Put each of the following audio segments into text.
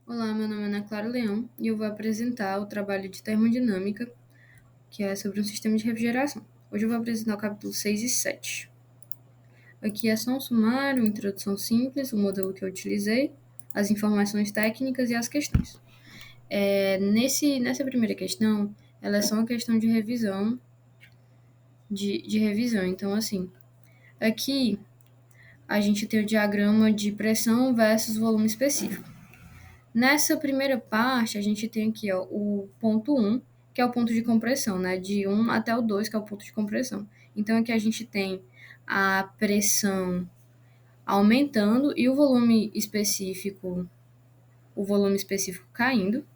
Olá, meu nome é Ana Clara Leão e eu vou apresentar o trabalho de termodinâmica, que é sobre um sistema de refrigeração. Hoje eu vou apresentar o capítulo 6 e 7. Aqui é só um sumário, uma introdução simples, o modelo que eu utilizei, as informações técnicas e as questões. Nessa primeira questão, ela é só uma questão de revisão, de revisão. Então, assim, aqui a gente tem o diagrama de pressão versus volume específico. Nessa primeira parte, a gente tem aqui o ponto 1, que é o ponto de compressão, né? De 1 até o 2, que é o ponto de compressão. Então, aqui a gente tem a pressão aumentando e o volume específico caindo.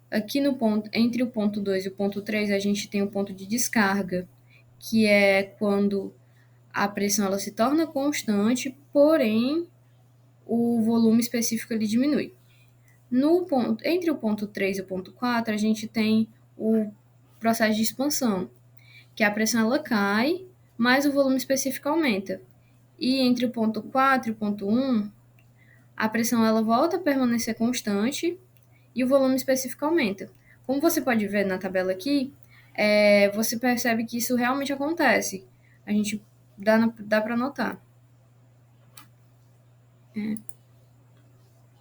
Aqui no ponto, entre o ponto 2 e o ponto 3, a gente tem o ponto de descarga, que é quando a pressão ela se torna constante, porém o volume específico ele diminui. Entre o ponto 3 e o ponto 4, a gente tem o processo de expansão, que a pressão ela cai, mas o volume específico aumenta. E entre o ponto 4 e o ponto 1, a pressão ela volta a permanecer constante e o volume específico aumenta. Como você pode ver na tabela aqui, você percebe que isso realmente acontece. A gente dá para notar.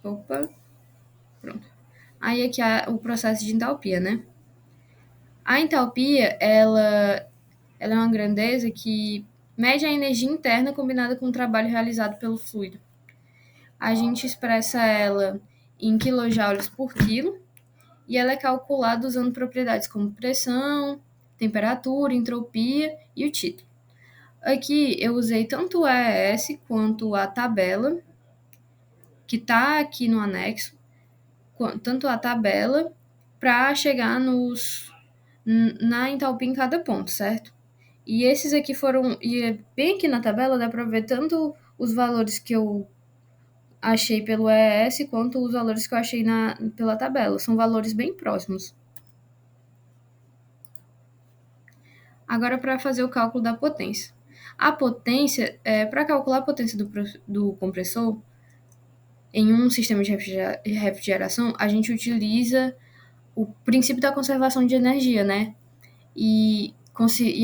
Opa, pronto. Aí aqui é o processo de entalpia, né? A entalpia, ela é uma grandeza que mede a energia interna combinada com o trabalho realizado pelo fluido. A gente expressa ela em quilojoules por quilo e ela é calculada usando propriedades como pressão, temperatura, entropia e o título. Aqui eu usei tanto o ES quanto a tabela, que está aqui no anexo, tanto a tabela para chegar na entalpia em cada ponto, certo? E esses aqui foram. E bem aqui na tabela dá para ver tanto os valores que eu achei pelo ES quanto os valores que eu achei pela tabela. São valores bem próximos. Agora, para fazer o cálculo da potência. A potência, para calcular a potência do compressor, em um sistema de refrigeração, a gente utiliza o princípio da conservação de energia, né? E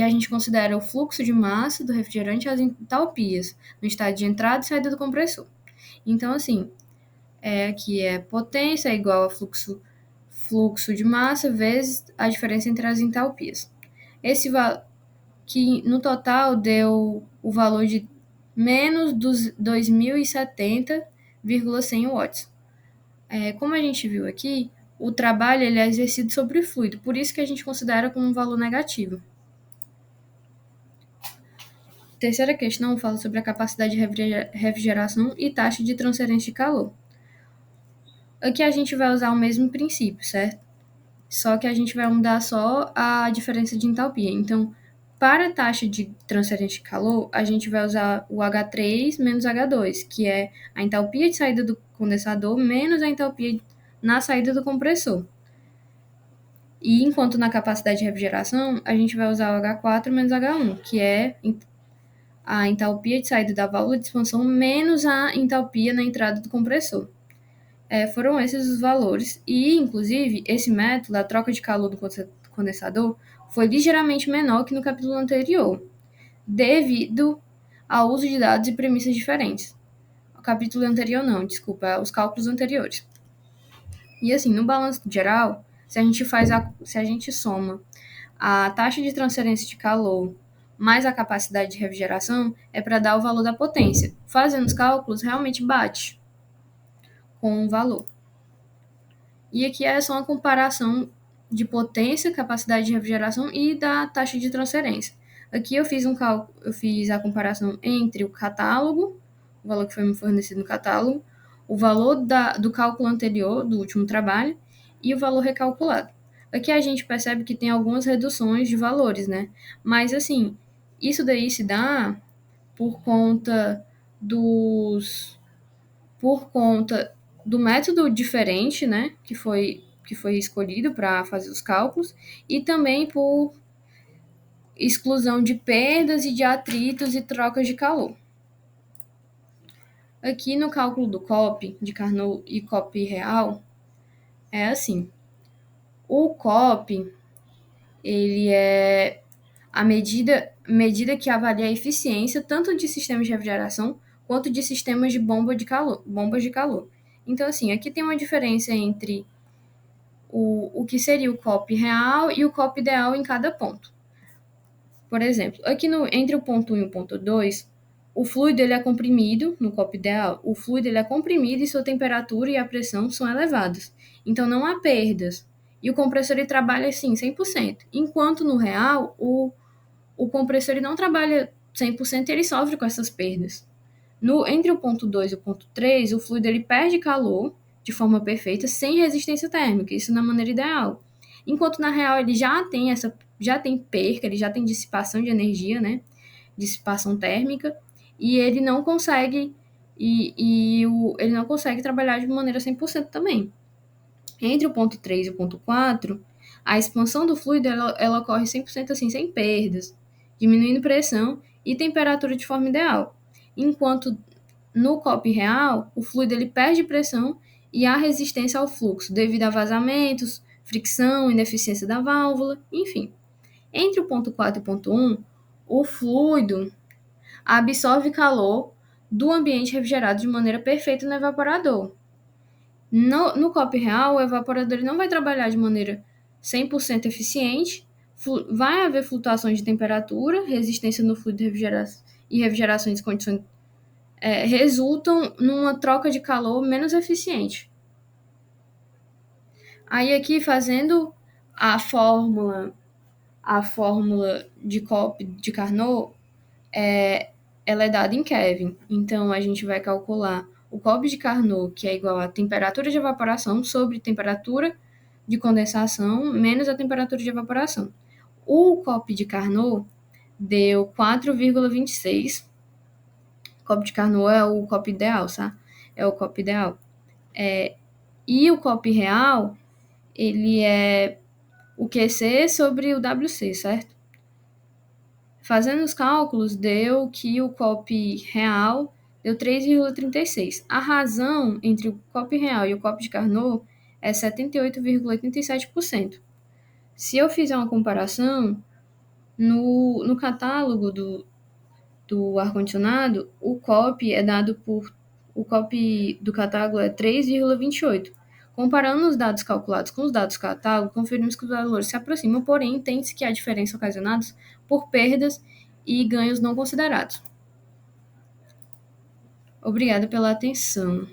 a gente considera o fluxo de massa do refrigerante e as entalpias no estado de entrada e saída do compressor. Então, assim, aqui é potência é igual a fluxo de massa vezes a diferença entre as entalpias. Que no total deu o valor de menos dos 2070,100 watts. Como a gente viu aqui, o trabalho ele é exercido sobre o fluido, por isso que a gente considera como um valor negativo. Terceira questão fala sobre a capacidade de refrigeração e taxa de transferência de calor. Aqui a gente vai usar o mesmo princípio, certo? Só que a gente vai mudar só a diferença de entalpia. Então, para a taxa de transferência de calor, a gente vai usar o H3 menos H2, que é a entalpia de saída do condensador menos a entalpia na saída do compressor. E enquanto na capacidade de refrigeração, a gente vai usar o H4 menos H1, que é a entalpia de saída da válvula de expansão menos a entalpia na entrada do compressor. Foram esses os valores e, inclusive, esse método, a troca de calor do condensador, foi ligeiramente menor que no capítulo anterior, devido ao uso de dados e premissas diferentes. O capítulo anterior não, desculpa, os cálculos anteriores. E assim, no balanço geral, se a gente soma a taxa de transferência de calor mais a capacidade de refrigeração, é para dar o valor da potência. Fazendo os cálculos, realmente bate com o valor. E aqui é só uma comparação de potência, capacidade de refrigeração e da taxa de transferência. Aqui eu fiz a comparação entre o catálogo, o valor que foi me fornecido no catálogo, o valor do cálculo anterior, do último trabalho, e o valor recalculado. Aqui a gente percebe que tem algumas reduções de valores, né? Mas, assim, isso daí se dá por conta dos... por conta do método diferente, né, que foi escolhido para fazer os cálculos, e também por exclusão de perdas e de atritos e trocas de calor. Aqui no cálculo do COP, de Carnot e COP real, é assim. O COP, ele é a medida que avalia a eficiência tanto de sistemas de refrigeração quanto de sistemas de bombas de calor. Então, assim, aqui tem uma diferença entre o que seria o COP real e o COP ideal em cada ponto. Por exemplo, aqui entre o ponto 1 e o ponto 2, o fluido ele é comprimido, no copo ideal, o fluido ele é comprimido e sua temperatura e a pressão são elevadas. Então não há perdas. E o compressor ele trabalha assim 100%. Enquanto no real, o compressor ele não trabalha 100% e ele sofre com essas perdas. Entre o ponto 2 e o ponto 3, o fluido ele perde calor de forma perfeita, sem resistência térmica, isso na maneira ideal. Enquanto na real ele já tem perca, ele já tem dissipação de energia, né? Dissipação térmica, e ele não consegue ele não consegue trabalhar de maneira 100% também. Entre o ponto 3 e o ponto 4, a expansão do fluido ela ocorre 100% assim, sem perdas, diminuindo pressão e temperatura de forma ideal. Enquanto no COP real, o fluido ele perde pressão e há resistência ao fluxo devido a vazamentos, fricção, ineficiência da válvula, enfim. Entre o ponto 4 e o ponto 1, o fluido absorve calor do ambiente refrigerado de maneira perfeita no evaporador. No COP real, o evaporador não vai trabalhar de maneira 100% eficiente, vai haver flutuações de temperatura, resistência no fluido e refrigerações de condições resultam numa troca de calor menos eficiente. Aí aqui fazendo a fórmula de COP de Carnot, ela é dada em Kelvin. Então a gente vai calcular o COP de Carnot, que é igual a temperatura de evaporação sobre temperatura de condensação menos a temperatura de evaporação. O COP de Carnot deu 4,26. COP de Carnot é o COP ideal, tá? É o COP ideal. E o COP real, ele é o QC sobre o WC, certo? Fazendo os cálculos, deu que o COP real deu 3,36. A razão entre o COP real e o COP de Carnot é 78,87%. Se eu fizer uma comparação, no catálogo do ar-condicionado, o COP do catálogo é 3,28. Comparando os dados calculados com os dados do catálogo, conferimos que os valores se aproximam, porém entende-se que há diferença ocasionadas por perdas e ganhos não considerados. Obrigada pela atenção.